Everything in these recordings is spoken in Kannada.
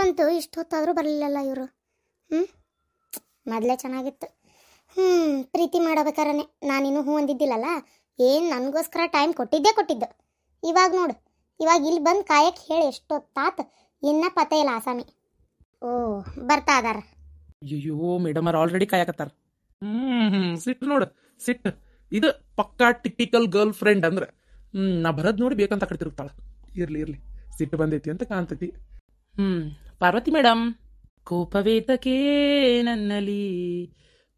ಬಂತು, ಇಷ್ಟೊತ್ತಾದರೂ ಬರಲಿಲ್ಲಲ್ಲ ಇವರು. ಹ್ಞೂ ಮೊದಲೇ ಚೆನ್ನಾಗಿತ್ತು. ಪ್ರೀತಿ ಮಾಡಬೇಕಾರನೆ ನಾನಿನ್ನೂ ಹ್ಞೂ ಅಂದಿದ್ದಿಲ್ಲಲ್ಲ, ಏನು ನನಗೋಸ್ಕರ ಟೈಮ್ ಕೊಟ್ಟಿದ್ದು. ಇವಾಗ ನೋಡು, ಇವಾಗ ಇಲ್ಲಿ ಬಂದು ಕಾಯಕ್ಕೆ ಹೇಳಿ ಎಷ್ಟೊತ್ತಾತು, ಇನ್ನ ಪತ ಇಲ್ಲ ಆಸಾಮಿ. ಓ ಬರ್ತಾ ಅದಾರ. ಅಯ್ಯೋ ಮೇಡಮ್ ಅವ್ರು ಆಲ್ರೆಡಿ ಕಾಯಕತ್ತಾರ. ಸಿಟ್ಟು ನೋಡು, ಸಿಟ್ಟು ಇದು ಪಕ್ಕಾ ಟಿಪಿಕಲ್ ಗರ್ಲ್ ಫ್ರೆಂಡ್ ಅಂದ್ರೆ. ನಾ ಬರೋದು ನೋಡಿ ಬೇಕಂತ ಕಡೆ ತಿರುಗ್ತಾಳ. ಇರ್ಲಿ ಸಿಟ್ಟು ಬಂದೈತಿ ಅಂತ ಕಾಣ್ತೈತಿ. ಪಾರ್ವತಿ ಮೇಡಮ್, ಕೋಪವೇತಕ್ಕೆ ನನ್ನಲ್ಲಿ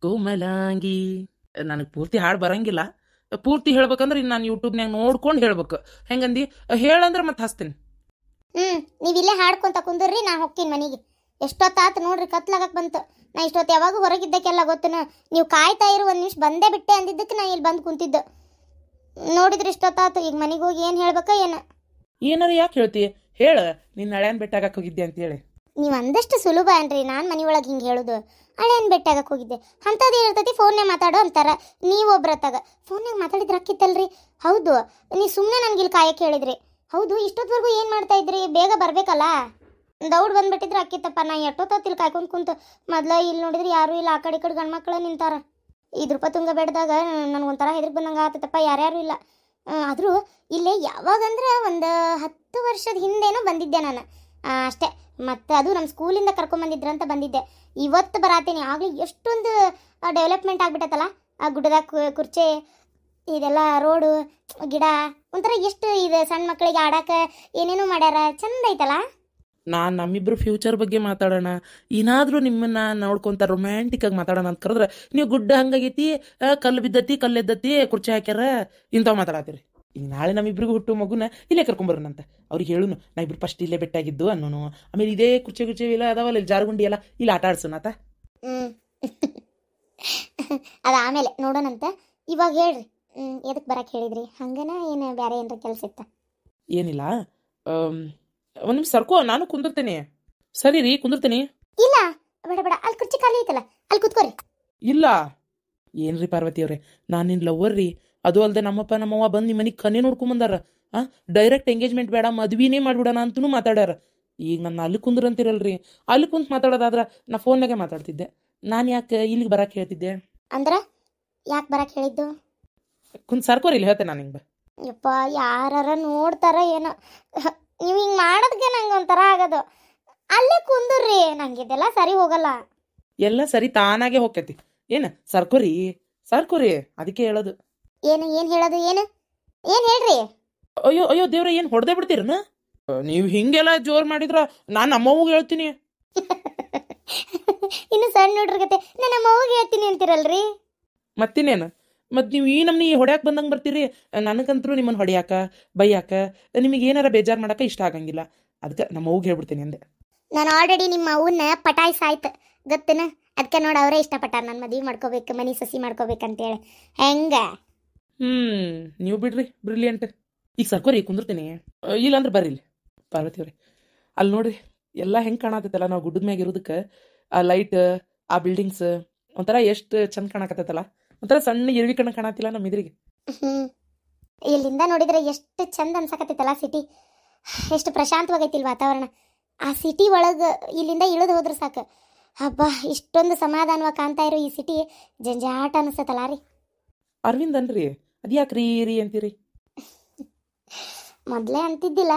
ಕೋಮಲಾಂಗಿ. ನನಗೆ ಪೂರ್ತಿ ಹಾಡು ಬರಂಗಿಲ್ಲ, ಪೂರ್ತಿ ಹೇಳ್ಬೇಕಂದ್ರೆ ನಾನು ಯೂಟ್ಯೂಬ್ನಾಗ ನೋಡ್ಕೊಂಡು ಹೇಳ್ಬೇಕು. ಹೆಂಗಂದಿ ಹೇಳಂದ್ರೆ ಮತ್ತೆ ಹಚ್ತೀನಿ. ನೀವಿಲ್ಲೇ ಹಾಡ್ಕೊಂತ ಕುಂದ್ರಿ, ನಾ ಹೋಗ್ತೀನಿ ಮನೆಗೆ. ಎಷ್ಟೊತ್ತಾತು ನೋಡ್ರಿ, ಕತ್ಲಾಗಕ್ಕೆ ಬಂತು. ನಾ ಇಷ್ಟೊತ್ತು ಯಾವಾಗ ಹೊರಗಿದ್ದಕ್ಕೆಲ್ಲ ಗೊತ್ತನ, ನೀವು ಕಾಯ್ತಾ ಇರು, ಒಂದು ನಿಮಿಷ ಬಂದೇ ಬಿಟ್ಟೆ ಅಂದಿದ್ದಕ್ಕೆ ನಾ ಇಲ್ಲಿ ಬಂದು ಕುಂತಿದ್ದು. ನೋಡಿದ್ರಿ ಇಷ್ಟೊತ್ತಾತು, ಈಗ ಮನೆಗೆ ಹೋಗಿ ಏನು ಹೇಳ್ಬೇಕಾ ಏನಾರು ಯಾಕೆ ಹೇಳ್ತಿ ಹೇಳ, ನೀನು ಹಳೆಯನ್ ಬೆಟ್ಟಾಗಕ್ಕೆ ಹೋಗಿದ್ದೆ ಅಂತ ಹೇಳಿ. ನೀವು ಅಂದಷ್ಟು ಸುಲಭ ಅನ್ರಿ ನಾನು ಮನೆಯೊಳಗೆ ಹಿಂಗೆ ಹೇಳೋದು. ಹಳೆಯನ್ ಬೆಟ್ಟಾಗಕ್ಕೆ ಹೋಗಿದ್ದೆ ಅಂಥದ್ದು ಇರ್ತೈತಿ, ಫೋನ್ಯಾಗ ಮಾತಾಡೋ ಅಂತಾರ. ನೀವು ಒಬ್ರತ್ತಾಗ ಫೋನ್ಯಾಗ ಮಾತಾಡಿದ್ರೆ ಹಾಕಿತ್ತಲ್ರಿ. ಹೌದು, ನೀವು ಸುಮ್ಮನೆ ನನಗೆ ಇಲ್ಲಿ ಕಾಯಕ್ಕೆ ಹೇಳಿದ್ರಿ. ಹೌದು, ಇಷ್ಟೊತ್ತವರೆಗೂ ಏನು ಮಾಡ್ತಾ ಇದ್ರಿ? ಬೇಗ ಬರಬೇಕಲ್ಲ, ದೌಡ್ ಬಂದ್ಬಿಟ್ಟಿದ್ರೆ ಅಕ್ಕಿತ್ತಪ್ಪ. ನಾ ಎಷ್ಟೊತ್ತು ಇಲ್ಲಿ ಕಾಯ್ಕೊಂಡು ಕುಂತು ಮೊದಲ ಇಲ್ಲಿ ನೋಡಿದ್ರೆ ಯಾರೂ ಇಲ್ಲ, ಆ ಕಡೆ ಈ ಕಡೆ ಗಂಡ್ಮಕ್ಳು ನಿಂತಾರ. ತುಂಗ ಬೆಡ್ದಾಗ ನನಗೊಂಥರ ಹೆದರಿಗೆ ಬಂದಂಗೆ ಆತತ್ತಪ್ಪ, ಯಾರ್ಯಾರು ಇಲ್ಲ. ಆದರೂ ಇಲ್ಲೇ ಯಾವಾಗಂದ್ರೆ ಒಂದು 10 ವರ್ಷದ ಹಿಂದೇನೋ ಬಂದಿದ್ದೆ ನಾನು ಅಷ್ಟೇ. ಮತ್ತು ಅದು ನಮ್ಮ ಸ್ಕೂಲಿಂದ ಕರ್ಕೊಂಬಂದಿದ್ರಂತ ಬಂದಿದ್ದೆ. ಇವತ್ತು ಬರಾತೀನಿ, ಆಗಲಿ ಎಷ್ಟೊಂದು ಡೆವಲಪ್ಮೆಂಟ್ ಆಗಿಬಿಟ್ಟತ್ತಲ್ಲ. ಆ ಗುಡ್ಡದಾಗ ಕುರ್ಚಿ, ಇದೆಲ್ಲ ರೋಡು, ಗಿಡ, ಒಂಥರ ಎಷ್ಟು ಇದೆ. ಸಣ್ಣ ಮಕ್ಕಳಿಗೆ ಆಡಕ್ಕೆ ಏನೇನೋ ಮಾಡ್ಯಾರ, ಚಂದ ಐತಲ್ಲ. ನಾನು ನಮ್ಮಿಬ್ರು ಫ್ಯೂಚರ್ ಬಗ್ಗೆ ಮಾತಾಡೋಣ, ಏನಾದರೂ ನಿಮ್ಮನ್ನ ನೋಡ್ಕೊಂತ ರೊಮ್ಯಾಂಟಿಕ್ ಆಗಿ ಮಾತಾಡೋಣ ಅಂತ ಕರೆದ್ರೆ ನೀವು ಗುಡ್ಡ ಹಂಗಾಗೈತಿ, ಕಲ್ಲು ಬಿದ್ದತಿ, ಕಲ್ಲೆದ್ದತಿ, ಕುರ್ಚಿ ಹಾಕ್ಯಾರ, ಇಂಥವು ಮಾತಾಡತ್ತೀರಿ. ಈಗ ನಾಳೆ ನಮ್ಮಿಬ್ರಿಗೂ ಹುಟ್ಟು ಮಗುನ ಇಲ್ಲೇ ಕರ್ಕೊಂಬರೋಣಂತ. ಅವ್ರಿಗೆ ಹೇಳುನು ನಾ ಇಬ್ರು ಫಸ್ಟ್ ಇಲ್ಲೇ ಬೆಟ್ಟಾಗಿದ್ದು ಅನ್ನೋನು. ಆಮೇಲೆ ಇದೇ ಕುರ್ಚಿ ಇಲ್ಲ ಅದಾವಲ್ಲ, ಇಲ್ಲಿ ಜಾರುಗುಂಡಿ ಎಲ್ಲ ಇಲ್ಲಿ ಆಟ ಆಡ್ಸೋಣಾತ. ಅದು ಆಮೇಲೆ ನೋಡೋಣಂತ. ಇವಾಗ ಹೇಳ್ರಿ, ಎದಕ್ಕೆ ಬರಕ್ಕೆ ಹೇಳಿದ್ರಿ? ಹಂಗನ ಏನು ಬೇರೆ ಏನಾರ ಕೆಲಸ ಇತ್ತ? ಏನಿಲ್ಲ, ಒಂದು ನಿಮಿಷ ಸರ್ಕೋ, ನಾನು ಕುಂದಿರ್ತೇನೆ. ಸರಿ ರೀ, ಕುಂದಿರ್ತೀನಿ. ಇಲ್ಲ ಬೇಡ, ಅಲ್ಲಿ ಕುರ್ಚಿ ಖಾಲಿ ಐತಲ್ಲ, ಅಲ್ಲಿ ಕುತ್ಕೋರಿ. ಇಲ್ಲ ಏನ್ರಿ ಪಾರ್ವತಿ ಅವ್ರೆ, ನಾನು ನಿನ್ನ ಲವ್ವರ್ ರೀ. ಅದು ಅಲ್ಲದೆ ನಮ್ಮಪ್ಪ ನಮ್ಮವ್ವ ಬಂದು ನಿಮ್ಮ ಮನೆಗೆ ಕನೆ ನೋಡ್ಕೊಂಬಂದಾರ. ಡೈರೆಕ್ಟ್ ಎಂಗೇಜ್ಮೆಂಟ್ ಬೇಡ, ಮದ್ವಿನೇ ಮಾಡ್ಬಿಡೋಣ ಅಂತೂ ಮಾತಾಡ್ಯಾರ. ಈಗ ನನ್ನ ಅಲ್ಲಿ ಕುಂದ್ರಂತಿರಲ್ರಿ, ಅಲ್ಲಿ ಕುಂತು ಮಾತಾಡೋದಾದ್ರೆ ನಾ ಫೋನ್ನಾಗೆ ಮಾತಾಡ್ತಿದ್ದೆ. ನಾನು ಯಾಕೆ ಇಲ್ಲಿಗೆ ಬರಕ್ಕೆ ಹೇಳ್ತಿದ್ದೆ ಅಂದ್ರೆ? ಯಾಕೆ ಬರಕ್ಕೆ ಹೇಳಿದ್ದು? ಕುಂತ್ ಸರ್ಕೋರಿ, ಇಲ್ಲಿ ಹೇಳ್ತೇನೆ ನಾನು ಹಿಂಗೆ. ಯಪ್ಪ, ಯಾರ ನೋಡ್ತಾರ ಏನೋ, ನೀವು ಹಿಂಗೆ ಮಾಡೋದಕ್ಕೆ ನಂಗೆ ಒಂಥರ ಆಗೋದು. ಅಲ್ಲೇ ಕುಂದ್ರಿ, ನಂಗೆ ಇದೆಲ್ಲ ಸರಿ ಹೋಗಲ್ಲ. ಎಲ್ಲ ಸರಿ ತಾನಾಗೆ ಹೋಗ್ತೈತಿ. ಏನು ಸರ್ಕೋರಿ ಅದಕ್ಕೆ ಹೇಳೋದು. ಏನು ಹೇಳೋದು? ಏನು ಹೇಳ್ರಿ? ಅಯ್ಯೋ ದೇವ್ರ, ಏನು ಹೊಡೆದೇ ಬಿಡ್ತೀರನ ನೀವು? ಹಿಂಗೆಲ್ಲ ಜೋರ್ ಮಾಡಿದ್ರ ನಾನು ನಮ್ಮವ್ಗೆ ಹೇಳ್ತೀನಿ. ಇನ್ನು ಸಣ್ಣ ಹುಡ್ರಗತೆ ನಾನು ನಮ್ಮವ್ಗೆ ಹೇಳ್ತೀನಿ ಅಂತೀರಲ್ರಿ. ಮತ್ತಿನೇನು, ಮತ್ತು ನೀವು ಈ ನಮ್ನಿ ಹೊಡ್ಯಾಕೆ ಬಂದಂಗೆ ಬರ್ತೀರಿ. ನನಗಂತರೂ ನಿಮ್ಮನ್ನು ಹೊಡ್ಯಾಕ ಬೈಯಾಕ ನಿಮಗೆ ಏನಾರ ಬೇಜಾರು ಮಾಡಕ್ಕೆ ಇಷ್ಟ ಆಗಂಗಿಲ್ಲ. ಅದಕ್ಕೆ ನಮ್ಮ ಅವ್ಗೆ ಹೇಳ್ಬಿಡ್ತೀನಿ ಅಂದೆ. ನಾನು ಆಲ್ರೆಡಿ ನಿಮ್ಮ ಅವನ್ನ ಪಟಾಯಿಸಾಯ್ತು ಗೊತ್ತೇನ. ಅದಕ್ಕೆ ನೋಡಿ ಅವರೇ ಇಷ್ಟಪಟ್ಟಾರ ನನ್ನ ಮದುವೆ ಮಾಡ್ಕೋಬೇಕು, ಮನೆ ಸಸಿ ಮಾಡ್ಕೋಬೇಕಂತೇಳಿ. ಹೆಂಗ ನೀವು ಬಿಡ್ರಿ, ಬ್ರಿಲಿಯಂಟ್. ಈಗ ಸರ್ಕೋರಿ ಕುಂದಿರ್ತೀನಿ. ಇಲ್ಲಾಂದ್ರೆ ಬರ್ರಿ ಇಲ್ಲಿ ಪಾರ್ವತಿ ಅವ್ರೆ. ಅಲ್ಲಿ ನೋಡ್ರಿ ಎಲ್ಲ ಹೆಂಗೆ ಕಾಣತೈತಲ್ಲ, ನಾವು ಗುಡ್ಡದ ಮ್ಯಾಗ ಇರೋದಕ್ಕೆ ಆ ಲೈಟ್, ಆ ಬಿಲ್ಡಿಂಗ್ಸ್ ಒಂಥರ ಎಷ್ಟು ಚಂದ ಕಾಣಕತ್ತೈತಲ್ಲ. ಒಂಥರ ಸಣ್ಣ ಇರುವಿ ಕಣ್ಣ ಕಾಣತಿಲ್ಲ ನಮ್ಮ ಇದ್ರಿಗೆ. ಇಲ್ಲಿಂದ ನೋಡಿದ್ರೆ ಎಷ್ಟು ಚಂದ ಅನ್ಸಕತ್ತೈತಲ್ಲ ಸಿಟಿ. ಎಷ್ಟು ಪ್ರಶಾಂತವಾಗೈತಿಲ್ ವಾತಾವರಣ. ಆ ಸಿಟಿ ಒಳಗೆ ಇಲ್ಲಿಂದ ಇಳಿದು ಹೋದ್ರೆ ಸಾಕು, ಹಬ್ಬ ಇಷ್ಟೊಂದು ಸಮಾಧಾನವಾಗಿ ಕಾಣ್ತಾ ಇರೋ ಈ ಸಿಟಿ ಜಂಜಾಟ ಅನಿಸ್ತೈತಲ್ಲ ರೀ. ಅರವಿಂದ್ ಅನ್ರಿ, ಅದು ಯಾಕೆ ರೀ ಅಂತೀರಿ? ಮೊದಲೇ ಅಂತಿದ್ದಿಲ್ಲ,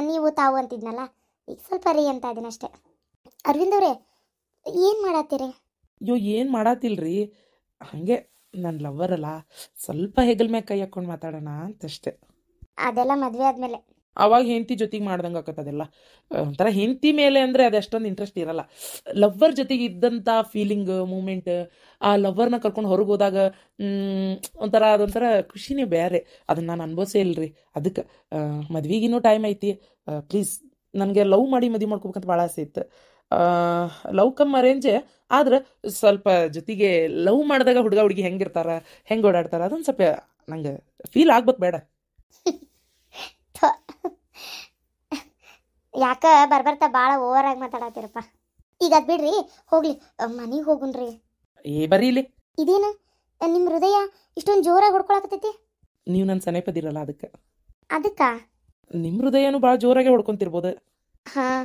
ನೀವು ತಾವು ಅಂತಿದ್ನಲ್ಲ, ಈಗ ಸ್ವಲ್ಪ ರೀ ಅಂತ ಇದೀನಷ್ಟೇ. ಅರವಿಂದ್ ಅವರೇ, ಏನು ಮಾಡತ್ತೀರಿ? ಅಯ್ಯೋ ಏನು ಮಾಡತ್ತಿಲ್ರಿ, ಹಾಗೆ ನನ್ನ ಲವ್ವರ್ ಅಲ್ಲ, ಸ್ವಲ್ಪ ಹೆಗಲ್ ಮ್ಯಾಗ ಕೈ ಹಾಕೊಂಡು ಮಾತಾಡೋಣ ಅಂತಷ್ಟೆ. ಅದೆಲ್ಲ ಮದುವೆ ಆದಮೇಲೆ ಅವಾಗ ಹೆಂಡತಿ ಜೊತೆಗೆ ಮಾಡ್ದಂಗೆ ಆಕತ್ತದೆಲ್ಲ. ಒಂಥರ ಹೆಂಡತಿ ಮೇಲೆ ಅಂದರೆ ಅದು ಅಷ್ಟೊಂದು ಇಂಟ್ರೆಸ್ಟ್ ಇರಲ್ಲ. ಲವ್ವರ್ ಜೊತೆಗೆ ಇದ್ದಂಥ ಫೀಲಿಂಗ್ ಮೂಮೆಂಟ್, ಆ ಲವ್ವರ್ನ ಕರ್ಕೊಂಡು ಹೊರಗೆ ಹೋದಾಗ ಒಂಥರ ಅದೊಂಥರ ಖುಷಿನೇ ಬೇರೆ. ಅದನ್ನು ನಾನು ಅನ್ಭವಿಸೇ ಇಲ್ರಿ. ಅದಕ್ಕೆ ಮದ್ವೆಗಿನ್ನೂ ಟೈಮ್ ಐತಿ. ಪ್ಲೀಸ್, ನನಗೆ ಲವ್ ಮಾಡಿ ಮದುವೆ ಮಾಡ್ಕೋಬೇಕಂತ ಭಾಳ ಆಸೆ ಇತ್ತು. ಲವ್ ಕಮ್ ಅರೇಂಜ್ ಆದ್ರೆ ಸ್ವಲ್ಪ ಜೊತೆಗೆ ಲವ್ ಮಾಡಿದಾಗ ಹುಡುಗ ಹುಡುಗಿ ಹೆಂಗಿರ್ತಾರ, ಹೆಂಗೆ ಓಡಾಡ್ತಾರ, ಅದೊಂದು ಸ್ವಲ್ಪ ನಂಗೆ ಫೀಲ್ ಆಗ್ಬೇಕು ಬೇಡ. ಯಾಕ ಬರ್ಬರ್ತಾ ಭಾಳ ಓವರ್ ಆಗಿ ಮಾತಾಡತ್ತೀರಪ್ಪ. ಈಗ ಅದು ಬಿಡ್ರಿ, ಹೋಗ್ಲಿ ಮನೆಗೆ ಹೋಗುನ್ರಿ. ಬರ್ರಿ ಇಲ್ಲಿ. ಇದೇನು ನಿಮ್ಮ ಹೃದಯ ಇಷ್ಟೊಂದು ಜೋರಾಗಿ ಹೊಡ್ಕೊಳಕತ್ತೈತಿ? ನೀವು ನನ್ನ ಸನೇಪದಿರಲ್ಲ ಅದಕ್ಕೆ. ಅದಕ್ಕ ನಿಮ್ಮ ಹೃದಯನೂ ಭಾಳ ಜೋರಾಗೆ ಹೊಡ್ಕೊಂತಿರ್ಬೋದು. ಹಾಂ,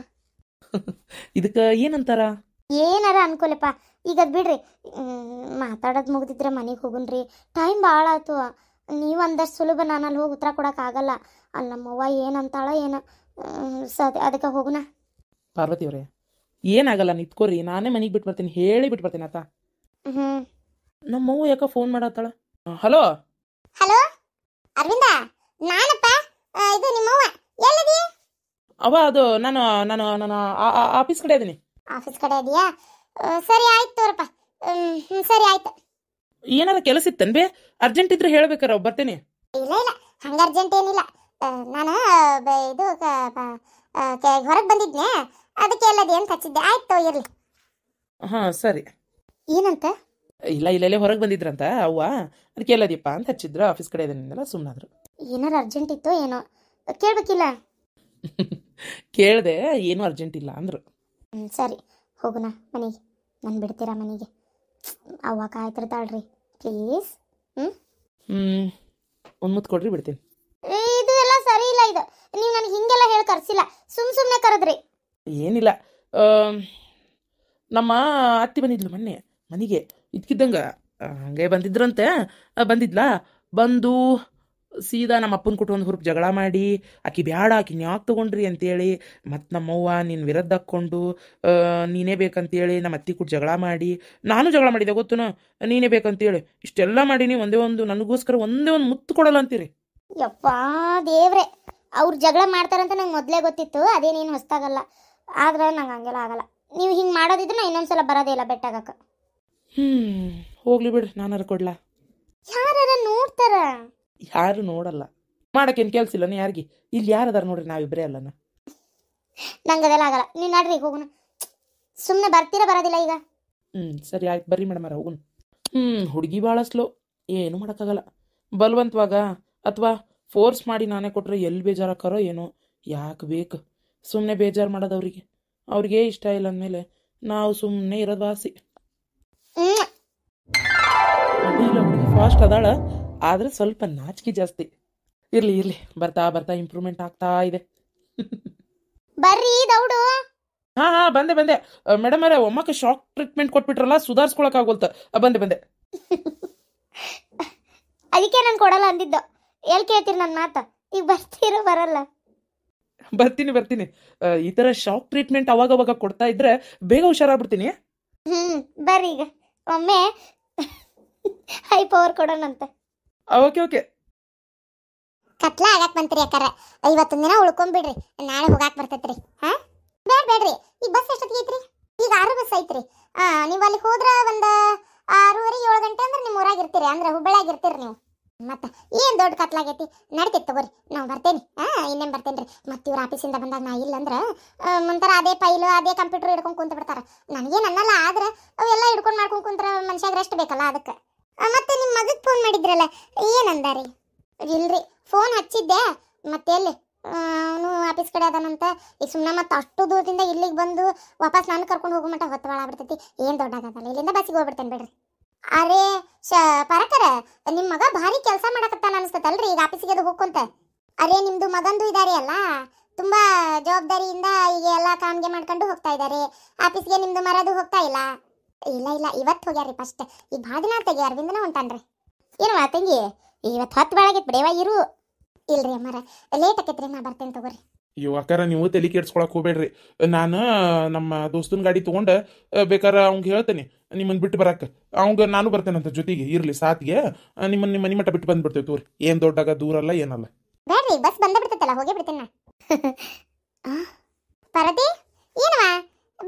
ಇದಕ್ಕೆ ಏನಂತಾರ? ಏನಾರ ಅನ್ಕೊಲಪ್ಪ. ಈಗ ಅದ್ ಬಿಡ್ರಿ, ಮಾತಾಡೋದು ಮುಗ್ದಿದ್ರೆ ಮನೆಗೆ ಹೋಗುನ್ರಿ. ಟೈಮ್ ಭಾಳ ಆಯ್ತು. ನೀವು ಒಂದಷ್ಟು ಸುಲಭ ನಾನು ಅಲ್ಲಿ ಹೋಗಿ ಉತ್ತರ ಕೊಡೋಕ್ಕಾಗಲ್ಲ. ಅಲ್ಲಿ ನಮ್ಮವ್ವ ಏನಂತಾಳ ಏನು, ಅದಕ್ಕೆ ಹೋಗುಣ. ಪಾರ್ವತಿ ಅವರೇ, ಏನಾಗಲ್ಲ, ನಿಂತ್ಕೋರಿ, ನಾನೇ ಮನೆಗೆ ಬಿಟ್ಟು ಬರ್ತೀನಿ, ಹೇಳಿ ಬಿಟ್ಟು ಬರ್ತೀನಿ ಆತ. ಹ್ಞೂ. ನಮ್ಮವ್ವ ಯಾಕ ಫೋನ್ ಮಾಡತ್ತಾಳ? ಹಲೋ ಹಲೋ ಅರವಿಂದ, ನಾನಪ್ಪ. ಇದು ನಿಮ್ಮವ್ವ ಎಲ್ಲಿದಿ? ಅವ ಅದು ನಾನು ನಾನು ನಾನು ಆಫೀಸ್ ಕಡೆ ಇದೀನಿ. ಆಫೀಸ್ ಕಡೆ ಇದೆಯಾ? ಸರಿ ಆಯ್ತು ತೋರಪ್ಪ. ಸರಿ ಆಯ್ತು. ಏನಾರ ಕೆಲಸ ಇತ್ತನ್ ಬೇ? ಅರ್ಜೆಂಟ್ ಇದ್ರೆ ಹೇಳ್ಬೇಕಾರ, ಬರ್ತೇನೆ. ಇಲ್ಲ ಇಲ್ಲ, ಹಂಗ ಅರ್ಜೆಂಟ್ ಏನಿಲ್ಲ. ನಾನು ಇದು ಹೊರಗೆ ಬಂದಿದ್ನೆ, ಅದಕ್ಕೆ ಎಲ್ಲದಿ ಅಂತ ಹಚ್ಚಿದ್ದೆ. ಆಯ್ತು ಇರ್ಲಿ. ಹಾ ಸರಿ. ಏನಂತ? ಇಲ್ಲ ಇಲ್ಲೇ ಹೊರಗೆ ಬಂದಿದ್ರಂತ ಅವ್ವ, ಅದಕ್ಕೆ ಎಲ್ಲದೀಪ ಅಂತ ಹಚ್ಚಿದ್ರು. ಆಫೀಸ್ ಕಡೆ ಇದೀನಿಂದಲ್ಲ ಸುಮ್ಮನಾದ್ರು. ಏನಾರ ಅರ್ಜೆಂಟ್ ಇತ್ತು ಏನೋ, ಕೇಳ್ಬೇಕಿಲ್ಲ? ಕೇಳ್ದೆ, ಏನು ಅರ್ಜೆಂಟ್ ಇಲ್ಲ ಅಂದ್ರು. ಸರಿ, ಹೋಗುಣ ಮನೆಗೆ. ನಾನು ಬಿಡ್ತೀರಾ ಮನೆಗೆ? ಅವ್ವ ಕಾಯ್ತಿರ್ತಾಳ್ರಿ, ಪ್ಲೀಸ್. ಒಂದು ಮುತ್ತು ಕೊಡ್ರಿ, ಬಿಡ್ತೀನಿ. ಇದು ಎಲ್ಲ ಸರಿ ಇಲ್ಲ. ಇದು ನೀವು ನನಗೆ ಹಿಂಗೆಲ್ಲ ಹೇಳಿ ಕರ್ಸಿಲ್ಲ, ಸುಮ್ಮನೆ ಕರೆದ್ರಿ. ಏನಿಲ್ಲ, ನಮ್ಮ ಅತ್ತಿ ಬಂದಿದ್ಲು ಮೊನ್ನೆ ಮನೆಗೆ. ಇದ್ಕಿದ್ದಂಗೆ ಹಂಗೆ ಬಂದಿದ್ರಂತೆ. ಬಂದಿದ್ಲಾ, ಬಂದು ಸೀದಾ ನಮ್ಮ ಅಪ್ಪನ ಕೊಟ್ಟು ಒಂದು ಹುರುಪ್ ಜಗಳ ಮಾಡಿ, ಆಕಿ ಬ್ಯಾಡ, ಆಕಿನ ಯಾಕೆ ತೊಗೊಂಡ್ರಿ ಅಂತೇಳಿ, ಮತ್ತು ನಮ್ಮವ್ವ ನಿನ್ನ ವಿರುದ್ಧ ಹಾಕ್ಕೊಂಡು ನೀನೇ ಬೇಕಂತೇಳಿ ನಮ್ಮ ಅತ್ತಿ ಕೊಟ್ಟು ಜಗಳ ಮಾಡಿ, ನಾನು ಜಗಳ ಮಾಡಿದೆ ಗೊತ್ತುನ, ನೀನೇ ಬೇಕಂತೇಳಿ ಇಷ್ಟೆಲ್ಲ ಮಾಡೀನಿ. ನನಗೋಸ್ಕರ ಒಂದೇ ಒಂದು ಮುತ್ತು ಕೊಡಲ್ಲ ಅಂತೀರಿ. ಯಪ್ಪ ದೇವ್ರೆ, ಅವ್ರು ಜಗಳ ಮಾಡ್ತಾರಂತ ನಂಗೆ ಮೊದಲೇ ಗೊತ್ತಿತ್ತು. ಅದೇನೇನು ಹೊಸ್ತಾಗಲ್ಲ. ಆದ್ರೆ ನಂಗೆ ಹಂಗೆಲ್ಲ ಆಗಲ್ಲ. ನೀವು ಹಿಂಗೆ ಮಾಡೋದಿದ್ರೆ ನಾ ಇನ್ನೊಂದ್ಸಲ ಬರೋದೇ ಇಲ್ಲ ಬೆಟ್ಟಾಗಕ್ಕೆ. ಹೋಗ್ಲಿ ಬಿಡ್ರಿ, ನಾನಾರ ಕೊಡ್ಲಾ? ಯಾರ ನೋಡ್ತಾರ? ಯಾರು ನೋಡಲ್ಲ, ಮಾಡಕ್ಕೇನು ಕೆಲ್ಸ ಇಲ್ಲನ ಯಾರಿಗೆ? ಇಲ್ಲಿ ಯಾರದಾರ ನೋಡ್ರಿ, ನಾವಿಬ್ಬರೇ ಅಲ್ಲನ. ನಂಗೆ ಅದೆಲ್ಲ ಆಗಲ್ಲ. ನೀವು ನಡ್ರಿ ಹೋಗುಣ. ಸುಮ್ಮನೆ ಬರ್ತೀರಾ ಬರೋದಿಲ್ಲ ಈಗ? ಸರಿ ಆಯ್ತು, ಬರ್ರಿ ಮೇಡಮ್ ಅವ್ರ ಹೋಗುನ್. ಹುಡುಗಿ ಭಾಳ ಸ್ಲೋ, ಏನು ಮಾಡೋಕ್ಕಾಗಲ್ಲ. ಬಲವಂತವಾಗ ಅಥವಾ ಫೋರ್ಸ್ ಮಾಡಿ ನಾನೇ ಕೊಟ್ಟರೆ ಎಲ್ಲಿ ಬೇಜಾರಾಕಾರೋ ಏನೋ. ಯಾಕೆ ಬೇಕು ಸುಮ್ಮನೆ ಬೇಜಾರು ಮಾಡೋದು ಅವ್ರಿಗೆ? ಅವ್ರಿಗೆ ಇಷ್ಟ ಇಲ್ಲ ಅಂದಮೇಲೆ ನಾವು ಸುಮ್ಮನೆ ಇರೋದು ವಾಸಿ. ಅಡ್ಡಿಲ್ಲ, ಹುಡುಗಿ ಫಾಸ್ಟ್ ಅದಾಳ, ಆದರೆ ಸ್ವಲ್ಪ ನಾಚಿಕೆ ಜಾಸ್ತಿ. ಇರ್ಲಿ, ಬರ್ತಾ ಬರ್ತಾ ಇಂಪ್ರೂವ್ಮೆಂಟ್ ಆಗ್ತಾ ಇದೆ. ಬರ್ರಿ ದೌಡು. ಹಾ ಬಂದೆ ಮೇಡಮ್ ಅವರೇ, ಒಮ್ಮಕ್ಕೆ ಶಾಕ್ ಟ್ರೀಟ್ಮೆಂಟ್ ಕೊಟ್ಬಿಟ್ರಲ್ಲ, ಸುಧಾರಿಸ್ಕೊಳಕ್ಕಾಗೋಲ್ತ. ಬಂದೆ. ಅದಕ್ಕೆ ನಾನು ಕೊಡಲ್ಲ ಅಂದಿದ್ದು. ಎಲ್ಲಿ ಕೇಳ್ತೀರಿ ನನ್ನ ಮಾತು? ಈಗ ಬರ್ತೀರೋ ಬರಲ್ಲ? ಬರ್ತೀನಿ. ಈ ಥರ ಶಾಕ್ ಟ್ರೀಟ್ಮೆಂಟ್ ಅವಾಗವಾಗ ಕೊಡ್ತಾ ಇದ್ರೆ ಬೇಗ ಹುಷಾರಾಗ್ಬಿಡ್ತೀನಿ. ಬರ್ರಿ ಈಗ ಒಮ್ಮೆ ಹೈ ಪವರ್ ಕೊಡೋಣಂತೆ. ಓಕೆ. ಕತ್ಲ ಆಗಕ್ ಬಂತ್ರಿ ಅಕ್ಕಾರ. ಇವತ್ತೊಂದು ದಿನ ಉಳ್ಕೊಂಡ್ಬಿಡ್ರಿ, ನಾಳೆ ಹೋಗಾಕ್ ಬರ್ತೈತ್ರಿ. ಹಾ ಬೇಡ್ರಿ. ಈಗ ಬಸ್ ಎಷ್ಟೊತ್ತಿಗೆ ಐತ್ರಿ? ಈಗ 6 ಬಸ್ ಐತ್ರಿ. ನೀವು ಅಲ್ಲಿ ಹೋದ್ರ ಒಂದು 6:30 7 ಗಂಟೆ ಅಂದ್ರೆ ನಿಮ್ಮ ಊರಾಗ ಇರ್ತೀರಿ, ಅಂದ್ರೆ ಹುಬ್ಬಳ್ಳಿಯಾಗ ಇರ್ತೀರಿ ನೀವು. ಮತ್ತೆ ಏನು ದೊಡ್ಡ ಕತ್ಲಾಗೈತಿ, ನಡಿತೈತಿ ತಗೋರಿ, ನಾವು ಬರ್ತೇನೆ. ಇನ್ನೇನು ಬರ್ತೇನ್ರಿ. ಮತ್ತೆ ಇವ್ರ ಆಫೀಸಿಂದ ಬಂದಾಗ ನಾ ಇಲ್ಲಂದ್ರೆ ಒಂಥರ ಅದೇ ಫೈಲು ಅದೇ ಕಂಪ್ಯೂಟರ್ ಹಿಡ್ಕೊಂಡು ಕುಂತ ಬಿಡ್ತಾರ. ನನಗೇನು ಅನ್ನಲ್ಲ, ಆದ್ರೆ ಅವೆಲ್ಲ ಹಿಡ್ಕೊಂಡು ಮಾಡ್ಕೊಂಡು ಕುಂತ್ರ ಮನುಷ್ಯಾಗ ರೆಸ್ಟ್ ಬೇಕಲ್ಲ, ಅದಕ್ಕೆ. ಮತ್ತೆ ನಿಮ್ಮ ಮಗಕ್ಕೆ ಫೋನ್ ಮಾಡಿದ್ರಲ್ಲ, ಏನಂದಾರಿ? ಇಲ್ರಿ, ಫೋನ್ ಹಚ್ಚಿದ್ದೆ, ಮತ್ತೆ ಎಲ್ಲಿ ಅವನು ಆಫೀಸ್ ಕಡೆ ಅದಾನಂತ. ಈಗ ಸುಮ್ಮನೆ ಮತ್ತೆ ಅಷ್ಟು ದೂರದಿಂದ ಇಲ್ಲಿಗೆ ಬಂದು ವಾಪಸ್ ನಾನು ಕರ್ಕೊಂಡು ಹೋಗೋ ಮಟ್ಟ ಹೊತ್ತು ಭಾಳ ಆಗ್ಬಿಡ್ತೈತಿ. ಏನು ದೊಡ್ಡಾಗತ್ತಲ್ಲ, ಇಲ್ಲಿಂದ ಬಸ್ಸಿಗೆ ಹೋಗ್ಬಿಡ್ತೇನೆ ಬಿಡ್ರಿ. ಅರೇ ಪರಕರ, ನಿಮ್ಮ ಮಗ ಭಾರಿ ಕೆಲಸ ಮಾಡಕತ್ತಾನ ಅನಿಸ್ತೈತಲ್ರಿ ಈಗ ಆಫೀಸಿಗೆ ಅದು ಹೋಗ್ಕೊಂತ. ಅರೇ ನಿಮ್ದು ಮಗಂದು ಇದಾರೆ ಅಲ್ಲ, ತುಂಬಾ ಜವಾಬ್ದಾರಿಯಿಂದ ಈಗ ಎಲ್ಲ ಕಾಮ್ಗೆ ಮಾಡ್ಕೊಂಡು ಹೋಗ್ತಾ ಇದ್ದಾರೆ. ಆಫೀಸ್ಗೆ ನಿಮ್ದು ಮರದು ಹೋಗ್ತಾ ಇಲ್ಲ. ಇಲ್ಲ ಇವತ್ತು ಹೋಗ್ಯಾರಿ ಫಸ್ಟ್. ಈಗ ಭಾಳ ದಿನ ತೆಗಿ ಅರವಿಂದನ ಹೊಂಟಾನ್ರಿ. ಏನು ತಂಗಿ, ಇವತ್ತು 10 ಬೆಳಗ್ಗೆ ಬಿಡೇವ ಇರು. ಇಲ್ರಿ ಅಮ್ಮಾರ, ಲೇಟ್ ಆಕೈತ್ರಿ, ನಾ ಬರ್ತೇನೆ ತಗೋರಿ. ಅಕ್ಕಾರ ನೀವು ತಲೆ ಕೆಡ್ಸ್ಕೊಳಕ್ ಹೋಗ್ಬೇಡ್ರಿ. ನಾನು ನಮ್ಮ ದೋಸ್ತನ ಗಾಡಿ ತೊಗೊಂಡು ಬೇಕಾರೆ ಅವ್ಗೆ ಹೇಳ್ತೇನೆ ನಿಮ್ಮನ್ನು ಬಿಟ್ಟು ಬರಕ್ಕೆ. ಅವಂಗ ನಾನು ಬರ್ತೇನಂತ ಜೊತೆಗೆ, ಇರಲಿ ಸಾತ್ಗೆ ನಿಮ್ಮ ಮನೆ ಮಟ್ಟ ಬಿಟ್ಟು ಬಂದ್ಬಿಡ್ತೇವೆ ತೋರಿ. ಏನು ದೊಡ್ಡಾಗ ದೂರ ಅಲ್ಲ ಏನಲ್ಲ. ಬೇಡ್ರಿ, ಬಸ್ ಬಂದ ಬಿಡ್ತೈತಲ್ಲ, ಹೋಗೇ ಬಿಡ್ತೇನೆ ನಾ. ಪರದಿ ಏನವಾ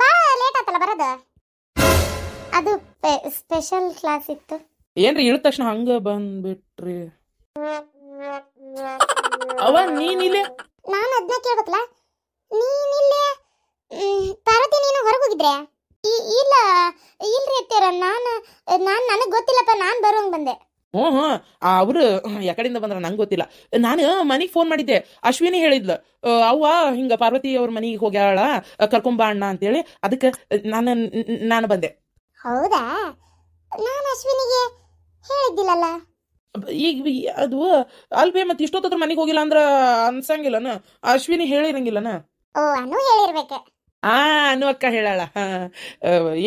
ಭಾಳ ಲೇಟ್ ಆತಲ್ಲ ಬರೋದು? ಅದು ಸ್ಪೆಷಲ್ ಕ್ಲಾಸ್ ಇತ್ತು. ಏನ್ರಿ ಇಳಿದ ತಕ್ಷಣ ಹಂಗ ಬಂದ್ಬಿಟ್ರಿ? ಅವ ನೀನಿಲ್ಲೇ? ನಾನು ಅದನ್ನ ಕೇಳ್ಬೇಕಲ್ಲ, ನೀನಿಲ್ಲೇ? ಪಾರ್ವತಿ ನೀನು ಹೊರಗೆ ಹೋಗಿದ್ರೆ? ಇಲ್ರಿ ಅತ್ತೆರ, ನನಗೆ ಗೊತ್ತಿಲ್ಲಪ್ಪ, ನಾನು ಬರೋಂಗ್ ಬಂದೆ. ಹ್ಞೂ ಅವರು ಯಾಕಡೆಯಿಂದ ಬಂದ್ರ ನಂಗೆ ಗೊತ್ತಿಲ್ಲ. ನಾನು ಮನೆಗೆ ಫೋನ್ ಮಾಡಿದ್ದೆ, ಅಶ್ವಿನಿ ಹೇಳಿದ್ಲು ಅವ್ವ ಹಿಂಗ ಪಾರ್ವತಿ ಅವ್ರ ಮನೆಗೆ ಹೋಗ್ಯಾಳ, ಕರ್ಕೊಂಬ ಅಣ್ಣ ಅಂತೇಳಿ. ಅದಕ್ಕೆ ನಾನು ಬಂದೆ. ಹೌದಾ? ನಾನು ಅಶ್ವಿನಿಗೆ ಹೇಳಿದ್ದಿಲ್ಲಲ್ಲ. ಈಗ ಅದು ಅಲ್ವೇ, ಮತ್ತೆ ಇಷ್ಟೊತ್ತದ್ರ ಮನೆಗೆ ಹೋಗಿಲ್ಲ ಅಂದ್ರ ಅನ್ಸಂಗಿಲ್ಲನ? ಅಶ್ವಿನಿ ಹೇಳಿರಂಗಿಲ್ಲನ? ಓ, ಅನು ಹೇಳಿರ್ಬೇಕು. ಆ ಅನು ಅಕ್ಕ ಹೇಳಾಳ.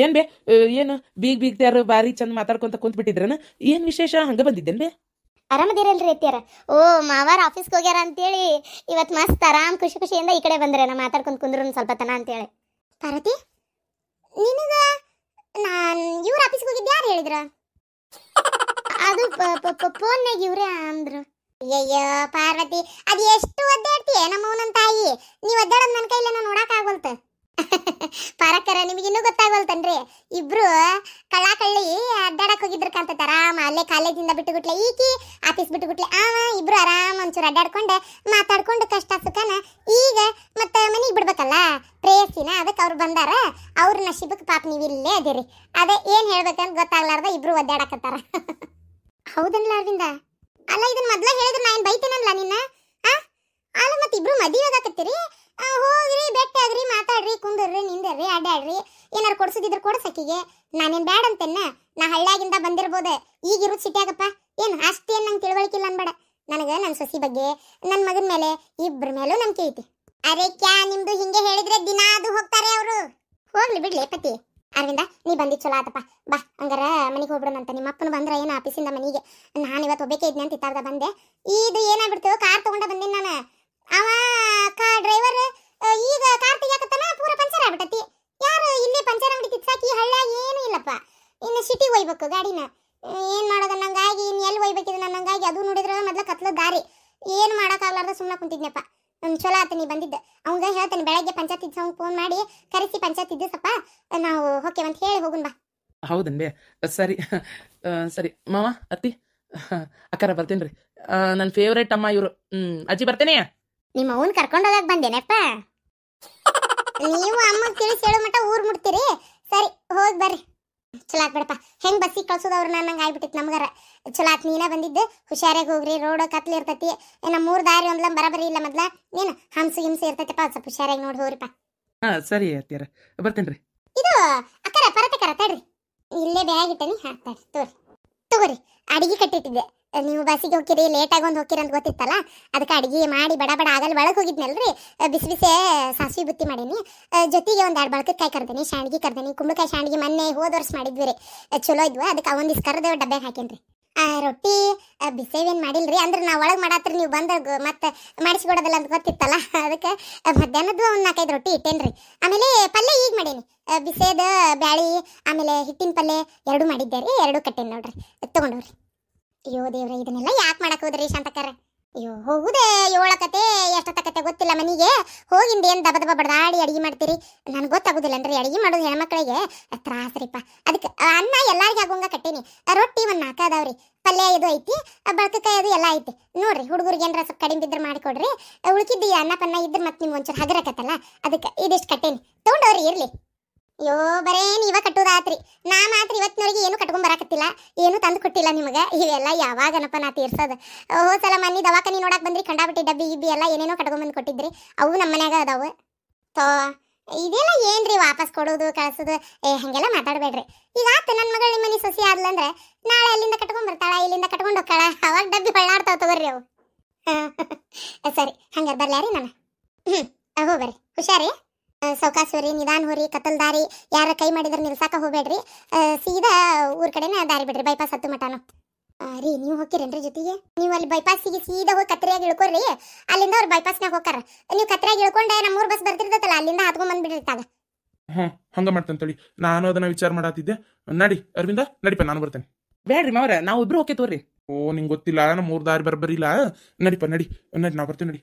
ಏನ್ ಬೇ, ಏನು ಬೀಗ್ತ್ಯಾರು ಬಾರಿ ಚಂದ ಮಾತಾಡ್ಕೊಂತ ಕುಂತ್ಬಿಟ್ಟಿದ್ರನ? ಏನ್ ವಿಶೇಷ, ಹಂಗ ಬಂದಿದ್ದೇನ್ ಬೇ? ಆರಾಮದಿರಲ್ರಿ ಅತ್ಯಾರ? ಓ, ಮಾವಾರ ಆಫೀಸ್ಗೆ ಹೋಗ್ಯಾರ ಅಂತೇಳಿ ಇವತ್ತು ಮಸ್ತ್ ಆರಾಮ್ ಖುಷಿ ಖುಷಿಯಿಂದ ಈ ಕಡೆ ಬಂದ್ರೆ ನಾ ಮಾತಾಡ್ಕೊಂಡು ಕುಂದ್ರು ಸ್ವಲ್ಪ ತನ ಅಂತೇಳಿ. ಪಾರ್ವತಿ, ನಿನಗ ನಾನು ಇವ್ರ ಆಫೀಸ್ಗೆ ಹೋಗಿದ್ದೆ ಯಾರು ಹೇಳಿದ್ರ? ಅದು ಫೋನ್ನಾಗ ಇವ್ರೆ ಅಂದ್ರು. ಅಯ್ಯಯ್ಯೋ ಪಾರ್ವತಿ, ಅದು ಎಷ್ಟು ಒದ್ದಾಡ್ತೀಯ ನಮ್ಮವನಂತ ತಾಯಿ. ನೀವು ಒದ್ದಾಡೋದು ನನ್ನ ಕೈಲೇನೋ ನೋಡಕ್ ಆಗವಲ್ತ. ಪಾರಕ್ಕರ, ನಿಮಗೆ ಇನ್ನೂ ಗೊತ್ತಾಗವಲ್ತನ್ರಿ? ಇಬ್ರು ಕಳ್ಳ ಕಳ್ಳಿ ಅಡ್ಡಾಡಕ್ ಹೋಗಿದ್ರು ಕಾಂತತ ಆರಾಮ. ಅಲ್ಲೇ ಕಾಲೇಜಿಂದ ಬಿಟ್ಟುಗುಟ್ಲೆ ಈಕಿ, ಆಫೀಸ್ ಬಿಟ್ಟುಗುಟ್ಲೆ ಇಬ್ರು ಆರಾಮ್ ಒಂಚೂರು ಅಡ್ಡಾಡ್ಕೊಂಡು ಮಾತಾಡ್ಕೊಂಡು ಕಷ್ಟ ಸುಖನ ಈಗ ಮತ್ತೆ ಮನೆಗೆ ಬಿಡ್ಬೇಕಲ್ಲ ಪ್ರೇಯಸಿನ, ಅದಕ್ಕೆ ಅವ್ರು ಬಂದಾರ. ಅವ್ರ ನಶೀಬಕ್ಕೆ ಪಾಪ ನೀವು ಇಲ್ಲೇ ಅದಿರಿ. ಅದೇ ಏನ್ ಹೇಳ್ಬೇಕಂತ ಗೊತ್ತಾಗ್ಲಾರ್ದ ಇಬ್ರು ಒದ್ದಾಡಕತ್ತಾರ. ಹೌದನ್ಲ ಅರವಿಂದ? ಅಲ್ಲ, ಇದನ್ನ ಮೊದ್ಲ ಹೇಳಿದ್ರೆ ನಾ ಏನ್ ಬೈತೇನಲ್ಲ ನಿನ್ನ? ಅಲ್ಲ, ಮತ್ತೆ ಇಬ್ರು ಮದುವೆ ಆಗಕತ್ತೀರಿ, ಹೋಗ್ರಿ ಬೆಟ್ಟಾಗ್ರಿ, ಮಾತಾಡ್ರಿ, ಕುಂದರ್ರಿ, ನಿಂದರ್ರಿ, ಅಡ್ಡಾಡ್ರಿ, ಏನಾರು ಕೊಡ್ಸದಿದ್ರೆ ಕೊಡ್ಸಕ್ಕಿಗೆ. ನಾನೇನ್ ಬ್ಯಾಡ ಅಂತೇನ? ನಾ ಹಳ್ಳಿಯಾಗಿಂದ ಬಂದಿರ್ಬೋದೆ, ಈಗಿರೋದು ಸಿಟಿಯಾಗಪ್ಪ. ಏನು ಅಷ್ಟೇ ನಂಗೆ ತಿಳುವಳಿಕಿಲ್ಲ ಅನ್ಬೇಡ. ನನಗೆ ನನ್ನ ಸೊಸಿ ಬಗ್ಗೆ, ನನ್ನ ಮಗನ ಮೇಲೆ, ಇಬ್ಬರ ಮೇಲೂ ನಂಬಿಕೆ ಐತಿ. ಅರೆ ಕ್ಯಾ, ನಿಮ್ದು ಹಿಂಗೆ ಹೇಳಿದ್ರೆ ದಿನ ಅದು ಹೋಗ್ತಾರೆ ಅವರು. ಹೋಗ್ಲಿ ಬಿಡ್ಲಿ ಪತಿ. ಅರವಿಂದ, ನೀ ಬಂದಿದ್ದು ಚಲೋ ಆತಪ್ಪ. ಬಾ, ಹಂಗಾರ ಮನೆಗೆ ಹೋಗ್ಬಿಡೋಣಂತ. ನಿಮ್ಮ ಅಪ್ಪನ ಬಂದ್ರ ಏನು ಆಫೀಸಿಂದ ಮನೆಗೆ? ನಾನು ಇವತ್ತು ಒಬ್ಬಕ್ಕೆ ಇದ್ನೆ ಅಂತ ಇತ್ತಾರ್ದ ಬಂದೆ. ಇದು ಏನಾಗ್ಬಿಡ್ತು, ಕಾರ್ ತಗೊಂಡ ಬಂದಿನಿ ನಾನು. ಅವ ಡ್ರೈವರ್ ಈಗ ಕಾರ್ ತೆಗಿಯಾಕತ್ತಾನ, ಪೂರ ಪಂಚರ್ ಆಗ್ಬಿಟ್ಟತಿ. ಯಾರು ಇಲ್ಲಿ ಪಂಚರ್ ಅಂಗಡಿ ತಿರ್ಸಾಕಿ ಹಳ್ಳ್ಯಾಗ ಏನೂ ಇಲ್ಲಪ್ಪ. ಇನ್ನು ಸಿಟಿಗೆ ಒಯ್ಬೇಕು ಗಾಡಿನ. ಏನ್ ಮಾಡೋದ ನಂಗಾಗಿ, ಇನ್ನು ಎಲ್ಲಿ ಒಯ್ಬೇಕಿದ್ ನಂಗಾಗಿ. ಅದು ನೋಡಿದ್ರೆ ಮೊದ್ಲ ಕತ್ಲ ದಾರಿ, ಏನು ಮಾಡೋಕ್ಕಾಗ್ಲಾರ್ದ ಸುಮ್ಮನೆ ಕುಂತಿದ್ನಪ್ಪ. ಚಲೋ ಆತ ನೀ ಬಂದಿದ್ದ. ಅವಂಗ ಹೇಳ್ತಾನೆ, ಬೆಳಗ್ಗೆ ಪಂಚಾಯತ್ ಇದ್ಸಂಗ್ ಫೋನ್ ಮಾಡಿ ಕರೆಸಿ ಪಂಚಾಯತ್ ಇದ್ದಸಪ್ಪ ನಾವು ಹೋಗ್ತೇವಂತ ಹೇಳಿ ಹೋಗುನ್ ಬಾ. ಹೌದನ್ ಬೇ? ಸರಿ ಸರಿ ಮಾವ, ಅತ್ತಿ, ಅಕ್ಕಾರ ಬರ್ತೇನ್ರಿ. ನನ್ನ ಫೇವ್ರೇಟ್ ಅಮ್ಮ ಇವರು. ಅಜ್ಜಿ ಬರ್ತೇನೆ. ನಿಮ್ಮ ಅವನ್ ಕರ್ಕೊಂಡೋಗಕ್ ಬಂದೇನಪ್ಪ. ನೀವು ಅಮ್ಮಗೆ ತಿಳಿಸಿ ಹೇಳೋ ಮಟ್ಟ ಊರ್ ಮುಟ್ತೀರಿ. ಸರಿ, ಹೋಗಿ ಬರ್ರಿ. ಚಲೋ ಆತ್ ಬಿಡಪ್ಪ. ಹೆಂಗ್ ಬಸ್ಸಿಗೆ ಕಳ್ಸೋದವ್ರು ನಂಗೆ ಆಗ್ಬಿಟ್ಟಿತ್ತು ನಮ್ಗಾರ. ಚಲೋ ಆತ್ ನೀನ ಬಂದಿದ್ದು. ಹುಷಾರಾಗಿ ಹೋಗ್ರಿ, ರೋಡ್ ಕತ್ಲಿ ಇರ್ತೈತಿ. ನಮ್ಮೂರ್ ದಾರಿ ಒಂದ್ಲ ಬರಬರಿ ಇಲ್ಲ ಮೊದ್ಲ. ಏನು ಹಂಸು ಹಿಂಸೆ ಇರ್ತೈತಪ್ಪ, ಸ್ವಲ್ಪ ಹುಷಾರಾಗಿ ನೋಡಿ ಹೋಗ್ರಿಪ್ಪ. ಹಾ ಸರಿ ಅತ್ತಿಯರ, ಬರ್ತೇನ್ರಿ. ಇದು ಅಕ್ಕರ ಪರತೆ ತಡ್ರಿ, ಇಲ್ಲೇ ಬ್ಯಾಗ್ ಇಟ್ಟನಿ. ತಗೋರಿ. ಅಡಿಗೆ ಕಟ್ಟಿಟ್ಟಿದ್ದೆ. ನೀವು ಬಸ್ಸಿಗೆ ಹೋಗಿರಿ, ಲೇಟಾಗಿ ಒಂದು ಹೋಗಿರಿ ಅಂತ ಗೊತ್ತಿತ್ತಲ್ಲ, ಅದಕ್ಕೆ ಅಡಿಗೆ ಮಾಡಿ ಬಡ ಬಡ ಆಗಲ್ಲ ಒಳಗೆ ಹೋಗಿದ್ನಲ್ರಿ. ಬಿಸಿ ಬಿಸಿ ಸಾಸಿವೆ ಬುತ್ತಿ ಮಾಡೀನಿ. ಜೊತೆಗೆ ಒಂದು 2 ಬಳಕಕಾಯಿ ಕರ್ದೇನಿ, ಶಾಂಡ್ಗಿ ಕರ್ದೇನಿ. ಕುಂಬಳಕಾಯಿ ಶಾಂಡ್ಗಿ ಮೊನ್ನೆ ಹೋದ ವರ್ಷ ಮಾಡಿದ್ವಿ ರೀ, ಚಲೋ ಇದ್ವು. ಅದಕ್ಕೆ ಒಂದಿಷ್ಟು ಕರ್ದೇವ್ ಡಬ್ಬ್ಯಾಗ ಹಾಕೇನ್ರಿ. ರೊಟ್ಟಿ ಬಿಸೇವೇನು ಮಾಡಿಲ್ರಿ, ಅಂದ್ರೆ ನಾವು ಒಳಗೆ ಮಾಡತ್ರಿ, ನೀವು ಬಂದಾಗ ಮತ್ತೆ ಮಾಡಿಸ್ಕೊಡೋದಲ್ಲ ಅಂತ ಗೊತ್ತಿತ್ತಲ್ಲ, ಅದಕ್ಕೆ ಮಧ್ಯಾಹ್ನದ್ದು ಒಂದು 4-5 ರೊಟ್ಟಿ ಇಟ್ಟೇನ್ರಿ. ಆಮೇಲೆ ಪಲ್ಯ ಈಗ ಮಾಡೀನಿ, ಬಿಸೇದ ಬ್ಯಾಳಿ ಆಮೇಲೆ ಹಿಟ್ಟಿನ ಪಲ್ಯ 2 ಮಾಡಿದ್ದೆ ರೀ. 2 ಕಟ್ಟೇನಿ ನೋಡ್ರಿ, ತಗೊಂಡವ್ರಿ. ಅಯ್ಯೋ ದೇವ್ರೆ, ಇದನ್ನೆಲ್ಲ ಯಾಕೆ ಮಾಡಕ್ ಹೋದ್ರಿ ಶಾಂತಕ್ಕರ? ಅಯ್ಯೋ ಹೋಗುದೇ 7 ಕತೆ ಎಷ್ಟೊತ್ತಕತೆ ಗೊತ್ತಿಲ್ಲ. ಮನೆಗೆ ಹೋಗಿಂದ ಏನು ದಬ ದಬ ಬಡದಾಡಿ ಅಡಿಗೆ ಮಾಡ್ತೀರಿ? ನನಗೆ ಗೊತ್ತಾಗೋದಿಲ್ಲನ್ರಿ, ಅಡಿಗೆ ಮಾಡೋದು ಹೆಣ್ಮಕ್ಳಿಗೆ ತ್ರಾಸ್ರಿಪ್ಪ. ಅದಕ್ಕೆ ಅನ್ನ ಎಲ್ಲಾರಿಗೆ ಆಗೋಂಗ ಕಟ್ಟೇನಿ. ರೊಟ್ಟಿ 4 ಅದಾವ್ರಿ, ಪಲ್ಯ ಇದು ಐತಿ, ಬಳಕಕಾಯಿ ಅದು ಎಲ್ಲ ಐತಿ ನೋಡ್ರಿ. ಹುಡುಗರಿಗೆ ಏನಾರ ಸ್ವಲ್ಪ ಕಡಿಮೆ ಬಿದ್ರೆ ಮಾಡಿಕೊಡ್ರಿ. ಉಳ್ಕಿದ್ದು ಅನ್ನ ಪನ್ನ ಇದ್ರೆ ಮತ್ತೆ ನಿಮ್ಗೆ ಒಂಚೂರು ಹಗರಕತ್ತಲ್ಲ, ಅದಕ್ಕೆ ಇದಿಷ್ಟು ಕಟ್ಟೇನಿ. ತೊಗೊಂಡವ್ರಿ ಇರ್ಲಿ. ಅಯ್ಯೋ ಬರೇ ನೀವ ಕಟ್ಟೋದಾತ್ರಿ. ನಾ ಮಾತ್ರ ಇವತ್ತಿನವರೆಗೆ ಏನು ಕಟ್ಕೊಂಡ್ ಬರಾಕತ್ತಿಲ್ಲ, ಏನು ತಂದು ಕೊಟ್ಟಿಲ್ಲ ನಿಮಗೆ. ಇವೆಲ್ಲ ಯಾವಾಗನಪ್ಪ ನಾ ತೀರ್ಸೋದು? ಹೋದ್ಸಲ ಮನೆ ದವಾಖಾನಿ ನೋಡಕ್ ಬಂದ್ರಿ, ಕಂಡಾಬಿಟ್ಟಿ ಡಬ್ಬಿ ಗಿಬ್ಬಿ ಎಲ್ಲ ಏನೇನೋ ಕಟ್ಕೊಂಡ್ಬಂದು ಕೊಟ್ಟಿದ್ರಿ, ಅವು ನಮ್ಮ ಮನ್ಯಾಗ ಅದಾವು. ಇದೆಲ್ಲ ಏನ್ರಿ ವಾಪಸ್ ಕೊಡೋದು ಕಳ್ಸೋದು? ಹಂಗೆಲ್ಲ ಮಾತಾಡಬೇಡ್ರಿ. ಈಗ ಆತು, ನನ್ನ ಮಗಳು ನಿಮ್ಮ ಮನೆ ಸೊಸಿ ಆದ್ಲಂದ್ರೆ ನಾಳೆ ಅಲ್ಲಿಂದ ಕಟ್ಕೊಂಡ್ ಬರ್ತಾಳ, ಇಲ್ಲಿಂದ ಕಟ್ಕೊಂಡು ಹೋಗ್ತಾಳ, ಅವಾಗ ಡಬ್ಬಿ ಹೊಳ್ಳಾಡ್ತಾವ ತಗೋರಿ ಅವು. ಸರಿ, ಹಂಗಾರೆ ಬರ್ಲ್ಯಾರಿ ನಾನು? ಹೋಗ್ಬರ್ರಿ, ಹುಷಾರಿ. ಸೌಕಾಸ್ವರಿ, ನಿಧಾನ ಹೋರಿ, ಕತ್ತಲ್ ದಾರಿ, ಯಾರ ಕೈ ಮಾಡಿದ್ರೆ ನಿಲ್ಸಾಕ ಹೋಗ್ಬೇಡ್ರಿ. ಸೀದಾ ಊರ್ ಕಡೆನೇ ದಾರಿ ಬಿಡ್ರಿ, ಬೈಪಾಸ್ ಹತ್ತು ಮಟಾನು. ರೀ, ನೀವು ಹೋಗ್ತೀರೇನ್ರಿ ಜೊತೆಗೆ? ನೀವು ಅಲ್ಲಿ ಬೈಪಾಸಿಗೆ ಸೀದಾ ಹೋಗಿ ಕತ್ರಿಯಾಗಿ ಇಳ್ಕೊರ್ರಿ, ಅಲ್ಲಿಂದ ಅವ್ರು ಬೈಪಾಸ್ನಾಗ ಹೋಗ್ತಾರ. ನೀವು ಕತ್ರಿಯಾಗಿ ಇಳ್ಕೊಂಡೆ ನಮ್ಮೂರ್ ಬಸ್ ಬರ್ತಿರ್ತೈತಲ್ಲ, ಅಲ್ಲಿಂದ ಹತ್ಕೊಂಡ್ ಬಂದ್ಬಿಟ್ಟಿರ್ತಾಗ. ಹಂಗ ಮಾಡ್ತೇನೆ. ನಾನು ಅದನ್ನ ವಿಚಾರ ಮಾಡತ್ತಿದ್ದೆ. ನಡಿ ಅರವಿಂದ, ನಡಿಪ, ನಾನು ಬರ್ತೇನೆ. ಬೇಡ್ರಿ ಮಾವ್ರ, ನಾವು ಇಬ್ರು ಹೋಗಿ ತೋರಿ. ಓ, ನಿಂಗೆ ಗೊತ್ತಿಲ್ಲ, ನಮ್ಮ 3 ದಾರಿ ಬರಬರಿಲ್ಲ. ನಡಿಪ, ನಡಿ, ನಾವು ಬರ್ತೇವೆ, ನಡಿ.